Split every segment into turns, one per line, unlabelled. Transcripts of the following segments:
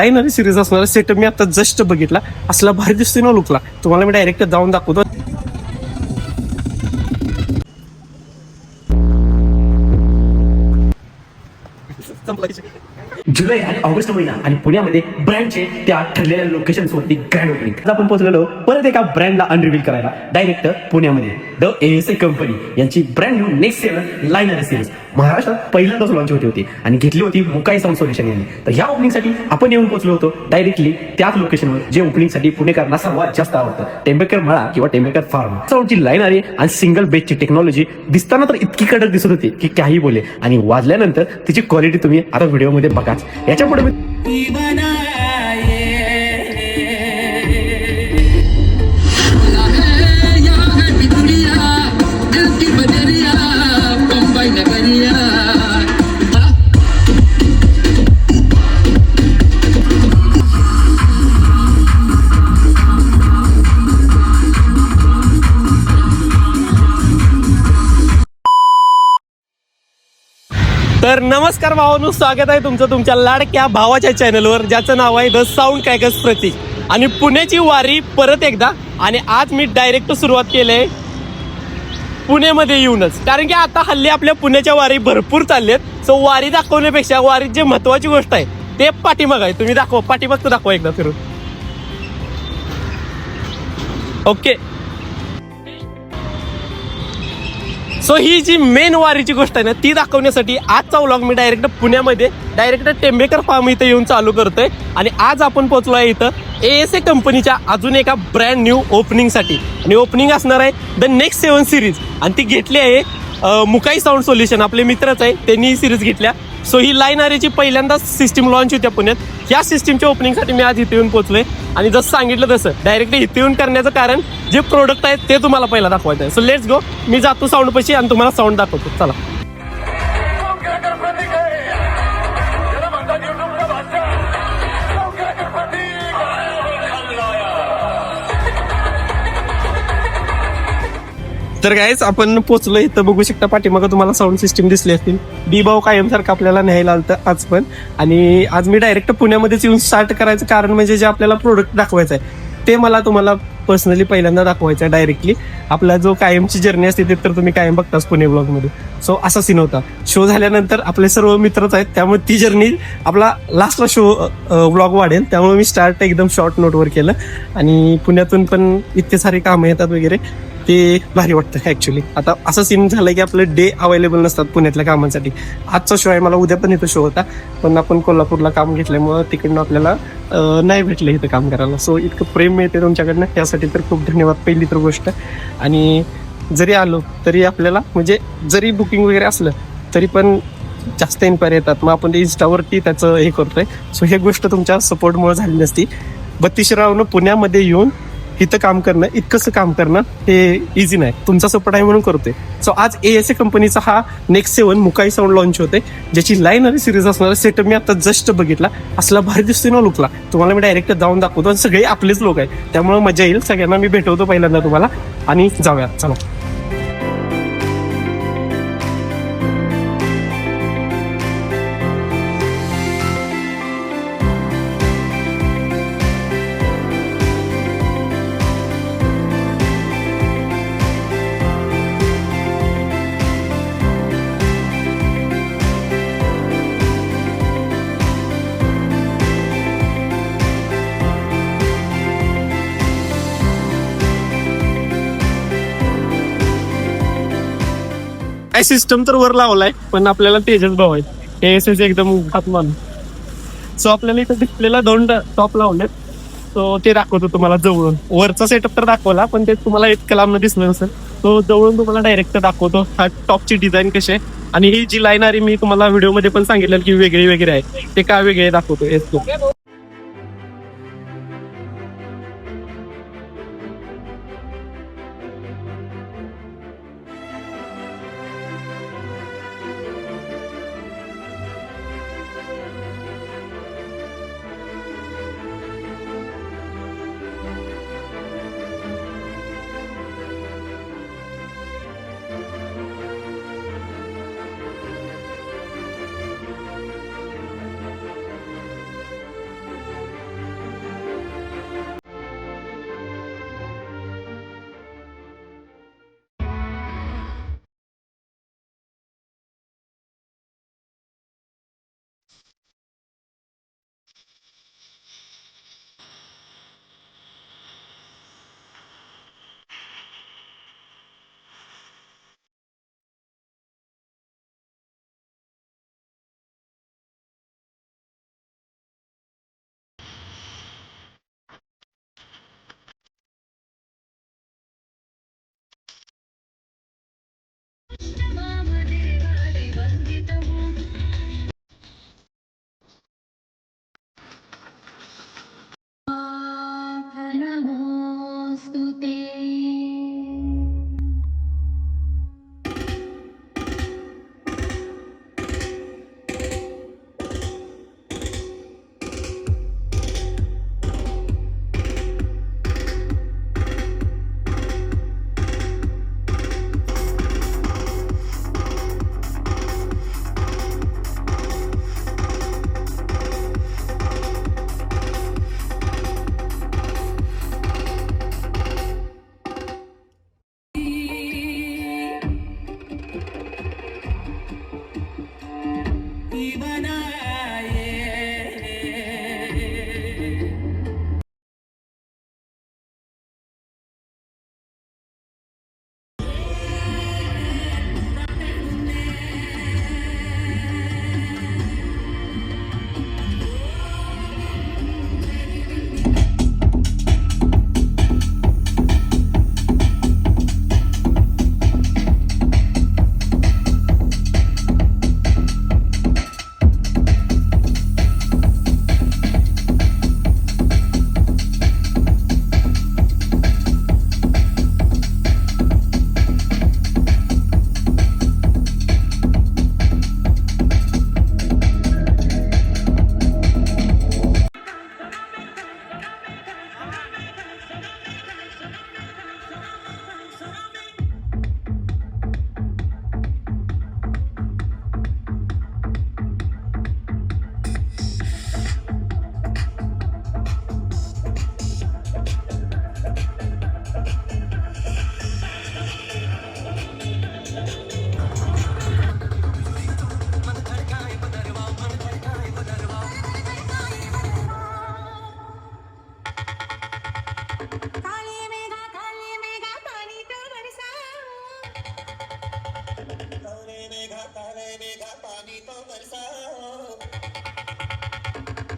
लाईनरी series असणारा setup मी आता just बघितला. असला भारी दिसतोय ना लुकला. तुम्हाला मी डायरेक्ट जाऊन दाखवतो. जुलै आणि ऑगस्ट महिना आणि पुण्यामध्ये ब्रँडचे त्या ठरलेल्या लोकेशन्सवरती ग्रँड ओपनिंग. आपण पोहोचलेलो परत एका ब्रँडला अनरिव्हील करायला डायरेक्ट पुण्यामध्ये. द एएसए कंपनी यांची ब्रँड न्यू नेक्स्ट 7 लायनरी सिरीज महाराष्ट्रात पहिल्यांदाच लॉन्च होती आणि घेतली होती मुकाई साऊंड सोल्युशन यांनी. तर ह्या ओपनिंगसाठी आपण येऊन पोहोचलो होतो डायरेक्टली त्याच लोकेशनवर जे ओपनिंगसाठी पुणेकरांना सर्वात जास्त आवडतं, टेंबेकर मळा किंवा टेंबेकर फार्म. साऊंडची लायनरी आणि सिंगल बेसची टेक्नॉलॉजी दिसताना तर इतकी कडक दिसत होती की काही बोले, आणि वाजल्यानंतर तिची क्वालिटी तुम्ही आता व्हिडिओमध्ये बघाच. याच्या पुढे तर नमस्कार भावांनो, स्वागत आहे तुमचं तुमच्या लाडक्या भावाच्या चॅनलवर, ज्याचं नाव आहे द साऊंड कायकस प्रतीक. आणि पुण्याची वारी परत एकदा. आणि आज मी डायरेक्ट सुरुवात केली आहे पुण्यामध्ये येऊनच, कारण की आता हल्ली आपल्या पुण्याच्या वारी भरपूर चाललेत. सो वारी दाखवण्यापेक्षा वारीत जे महत्वाची गोष्ट आहे ते पाठीमाग आहे. तुम्ही दाखवा, पाठीमाग दाखवा एकदा फिरून. ओके, सो ही जी मेन वारीची गोष्ट आहे ना ती दाखवण्यासाठी आजचा व्लॉग मी डायरेक्ट पुण्यामध्ये डायरेक्ट टेंबेकर फार्म इथं येऊन चालू करतोय. आणि आज आपण पोहोचलो आहे इथं एएसए कंपनीच्या अजून एका ब्रँड न्यू ओपनिंगसाठी. आणि ओपनिंग असणार आहे द नेक्स्ट 7 सिरीज, आणि ती घेतली आहे मुकाई साऊंड सोल्युशन. आपले मित्रच आहे, त्यांनी ही सिरीज घेतल्या. सो ही लायनरीची पहिल्यांदाच सिस्टीम लॉन्च होत्या पुण्यात. ह्या सिस्टीमच्या ओपनिंगसाठी मी आज इथे येऊन पोहोचलोय. आणि जसं सांगितलं तसं डायरेक्ट इथे येऊन करण्याचं कारण जे प्रोडक्ट आहेत ते तुम्हाला पहिला दाखवायचं आहे. So let's go. मी जातो साऊंड पाशी आणि तुम्हाला साऊंड दाखवतो. चला. तर गाईज आपण पोहोचलो इथं, बघू शकता पाठीमागं तुम्हाला साऊंड सिस्टीम दिसली असतील. डी भाऊ कायमसारखं आपल्याला न्यायला आलं आज पण. आणि आज मी डायरेक्ट पुण्यामध्येच येऊन स्टार्ट करायचं कारण म्हणजे जे आपल्याला प्रोडक्ट दाखवायचं आहे ते मला तुम्हाला पर्सनली पहिल्यांदा दाखवायचं आहे डायरेक्टली. आपला जो कायमची जर्नी असते ते तर तुम्ही कायम बघताच पुणे ब्लॉगमध्ये. सो असा सीन होता. शो झाल्यानंतर आपले सर्व मित्रच आहेत, त्यामुळे ती जर्नी आपला लास्टला शो ब्लॉग वाढेल, त्यामुळे मी स्टार्ट एकदम शॉर्ट नोटवर केलं. आणि पुण्यातून पण इतके सारे कामं येतात वगैरे, ते भारी वाटतं ऍक्च्युली. आता असं सीन झालं की आपलं डे अवेलेबल नसतात पुण्यातल्या कामांसाठी. आजचा शो आहे, मला उद्या पण इथं शो होता, पण आपण कोल्हापूरला काम घेतल्यामुळं तिकडनं आपल्याला नाही भेटलं इथं काम करायला. सो इतकं प्रेम मिळते तुमच्याकडनं, त्यासाठी तर खूप धन्यवाद पहिली तर गोष्ट. आणि जरी आलो तरी आपल्याला म्हणजे जरी बुकिंग वगैरे असलं तरी पण जास्त इन्क्वायरी येतात, मग आपण इन्स्टावरती त्याचं हे करतोय. सो ही गोष्ट तुमच्या सपोर्टमुळे झाली नसती. 32 रावनं पुण्यामध्ये येऊन इथं काम करणं, इतकंसं काम करणं हे इझी नाही. तुमचा सपोर्ट आहे म्हणून करतोय. सो आज एएसए कंपनीचा हा नेक्स्ट 7 मुकाई साऊंड लॉन्च होते, ज्याची लायनरी सिरीज असणारा सेटअप मी आता जस्ट बघितला. असला भारी दिसतोय ना लुकला. तुम्हाला मी डायरेक्ट जाऊन दाखवतो. आणि सगळे आपलेच लोक आहेत, त्यामुळे मजा येईल. सगळ्यांना मी भेटवतो पहिल्यांदा तुम्हाला, आणि जाऊया चला. सिस्टम तर वर लावलाय, पण आपल्याला तेजस भाव आहे एएसएस एकदम हातमान. सो आपल्याला इथं डिस्प्लेला 2 टॉप लावलेत. सो ते दाखवतो तुम्हाला जवळून. वरचा सेटअप तर दाखवला, पण ते तुम्हाला इतकं लांब दिसलं नसेल. तो जवळून तुम्हाला डायरेक्ट दाखवतो हा टॉपची डिझाईन कशी आहे. आणि ही जी लाईन आहे मी तुम्हाला व्हिडिओमध्ये पण सांगितलं की वेगळी वगैरे आहे, ते का वेगळे दाखवतो.
नमोऽस्तु ते।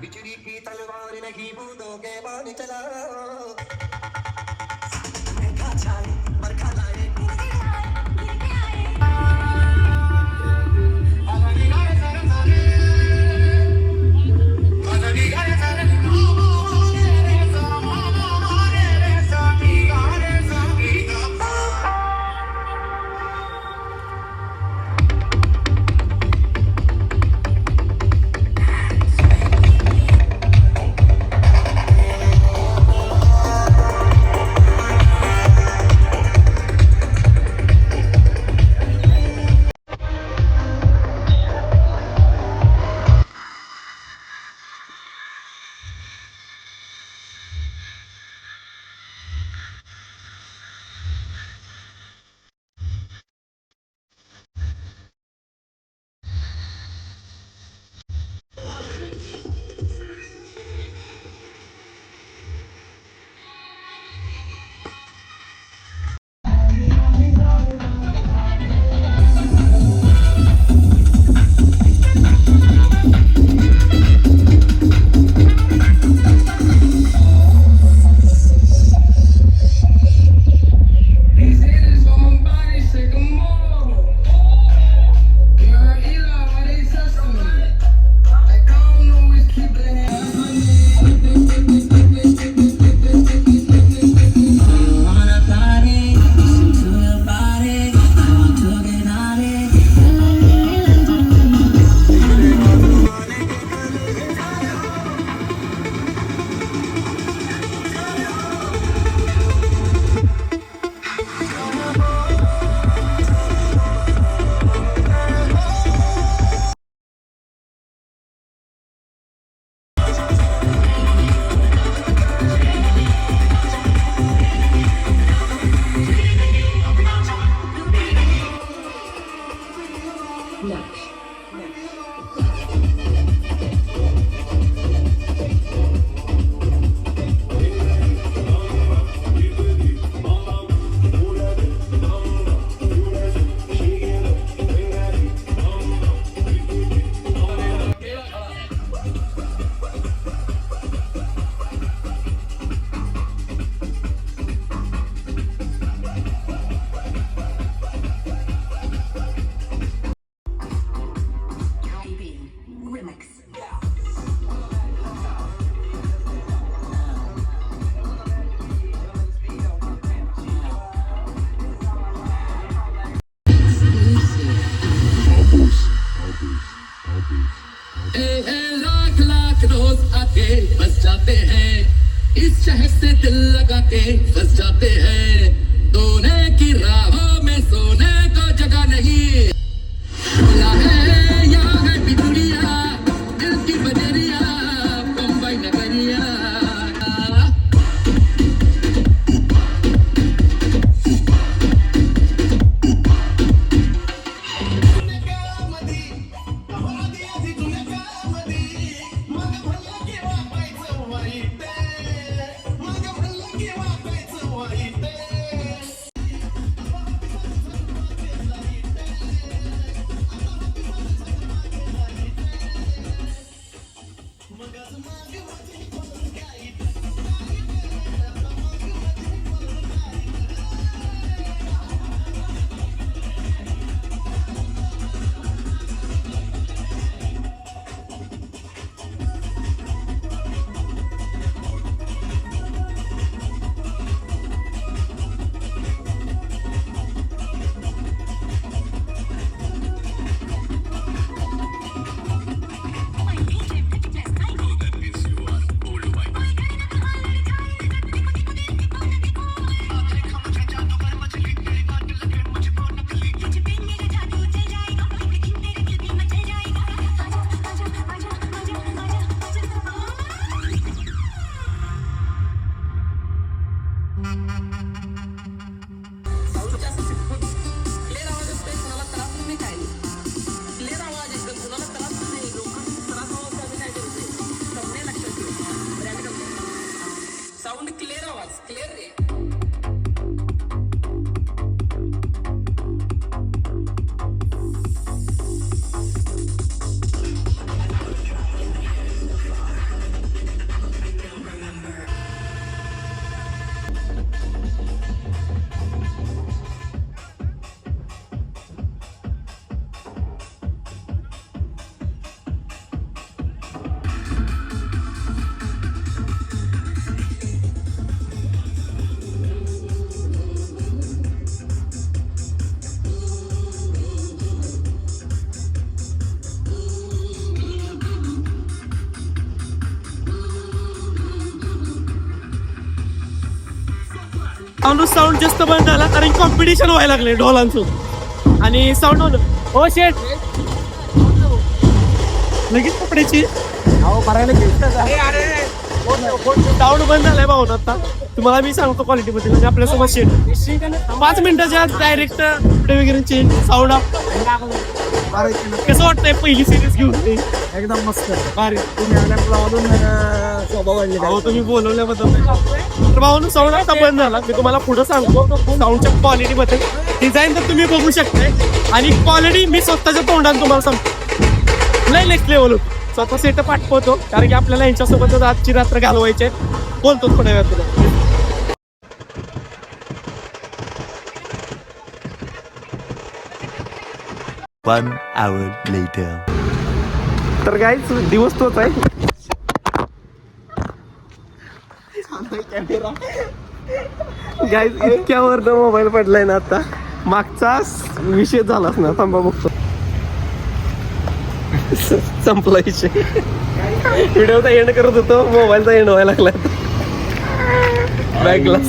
बिजली की तलवार नहीं बूंदों के पानी चलाओ। मेघा छाए बरखा लाए
जाते हैं इस शहर से दिल लगा के फंस जाते हैं सोने की राहों में सोने को जगह नहीं बोला है यहाँ है बिजुलिया दिल की बजरिया बम्बई नगरिया साऊंड क्लिअर आवाज क्लिअर रे
साऊंड जास्त बंद झाला कारण कॉम्पिटिशन व्हायला लागले ढोलांचं आणि साऊंड होलं हो शेट लगेच कपड्याची साऊंड बंद झालाय भाऊ आता तुम्हाला मी सांगतो क्वालिटी बद्दल म्हणजे आपल्यासोबत शेट 5 मिनिटाच्या डायरेक्ट कपडे वगैरे चेंज साऊंड कसं वाटतंय पहिली सिरीज घेऊन
एकदम मस्त
भारी
तुम्ही आल्यापासून शोभा वाढली
तुम्ही बोलवल्याबद्दल तर भाऊ साऊंड आता बंद झाला मी तुम्हाला पुढे सांगतो साऊंडच्या क्वालिटी बद्दल डिझाईन तर तुम्ही बघू शकताय आणि क्वालिटी मी स्वतःच्या तोंडाने तुम्हाला सांगतो लय नेक्स्ट लेवल होतो स्वतः सेटअप पाठवतो कारण की आपल्याला यांच्यासोबतच आजची रात्र घालवायची बोलतो थोड्या वेळात तुला
1 hour later.
तर गाईच दिवस तोच आहे गाईज इतक्यावर मोबाईल पडलाय ना आता मागचा विषय झालाच ना थांबा बघतो संपला विषय व्हिडिओचा एंड करत होतो मोबाईलचा एंड व्हायला लागला बॅक ग्लास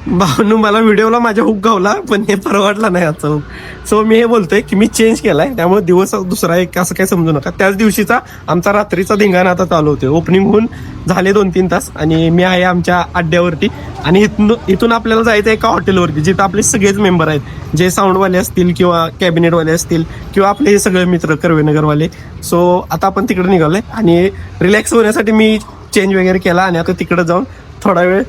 भावनू मला व्हिडिओला माझ्या हुक गावला पण हे परवडला नाही आजचा हुक सो मी हे बोलतोय की मी चेंज केलाय त्यामुळे दिवस दुसरा एक असं काय समजू नका त्याच दिवशीचा आमचा रात्रीचा धिंगाणा आता चालू होते ओपनिंग होऊन झाले 2-3 तास आणि मी आहे आमच्या अड्ड्यावरती आणि इथून आपल्याला जायचं एका हॉटेलवरती जिथं आपले सगळेच मेंबर आहेत जे साऊंडवाले असतील किंवा कॅबिनेटवाले असतील किंवा आपले हे सगळे मित्र कर्वेनगरवाले सो आता आपण तिकडे निघालोय आणि रिलॅक्स होण्यासाठी मी चेंज वगैरे केला आणि आता तिकडे जाऊन थोडा वेळ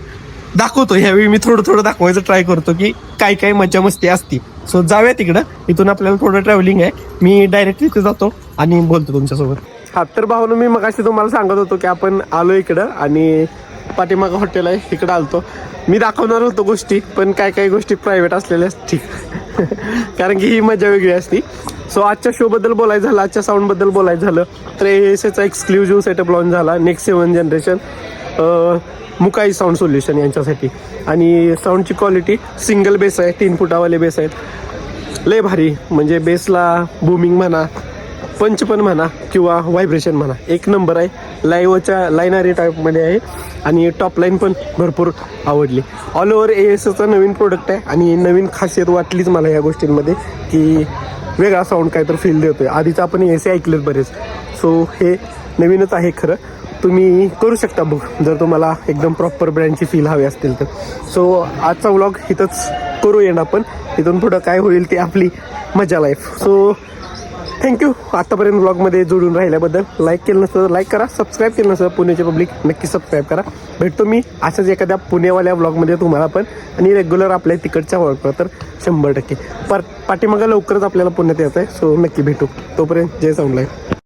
दाखवतो ह्यावेळी मी थोडं दाखवायचं ट्राय करतो की काय काय मजा मस्ती असती सो जाऊया तिकडं इथून आपल्याला थोडं ट्रॅव्हलिंग आहे मी डायरेक्ट तिथे जातो आणि बोलतो तुमच्यासोबत हा तर भावनं मी मगाशी तुम्हाला सांगत होतो की आपण आलो इकडं आणि पाठीमागं हॉटेल आहे तिकडं आलतो मी दाखवणार होतो गोष्टी पण काय गोष्टी प्रायव्हेट असलेल्या ठीक कारण की ही मजा वेगळी असती सो आजच्या शोबद्दल बोलायचं झालं आजच्या साऊंडबद्दल बोलायचं झालं तर एएसएचा एक्सक्लुझिव्ह सेटअप लॉन्च झाला next 7 generation Mukai sound solution यांच्यासाठी आणि साऊंडची क्वालिटी सिंगल बेस आहे 3 फुटावाले बेस आहेत लय भारी म्हणजे बेसला बूमिंग म्हणा पंच पण म्हणा किंवा व्हायब्रेशन म्हणा एक नंबर आहे लाईनरी टाईपमध्ये आहे आणि टॉप लाईन पण भरपूर आवडली. ऑल ओव्हर ASचा नवीन प्रोडक्ट आहे आणि नवीन खासियत वाटलीच मला या गोष्टींमध्ये की वेगळा साऊंड काय तर फील देतोय. आधीचं आपण AC ऐकलेत बरेच, सो हे नवीनच आहे खरं. तुम्ही करू शकता बुक जर तुम्हाला एकदम प्रॉपर ब्रँडची फील हवी असतील तर. सो आजचा व्लॉग इथंच करू येणं आपण. इथून पुढं काय होईल ते आपली मजा लाईफ. सो थँक्यू आतापर्यंत व्लॉगमध्ये जोडून राहिल्याबद्दल. लाईक केलं नसतं लाईक करा, सबस्क्राईब केलं नसतं पुण्याचे पब्लिक नक्की सबस्क्राईब करा. भेटतो मी अशाच एखाद्या पुणेवाल्या व्लॉगमध्ये तुम्हाला पण, आणि रेग्युलर आपल्या तिकडच्या व्लॉगवर तर 100%. पाठीमागं लवकरच आपल्याला पुण्यात यायचं आहे. सो नक्की भेटू. तोपर्यंत जय साऊंड लाईफ.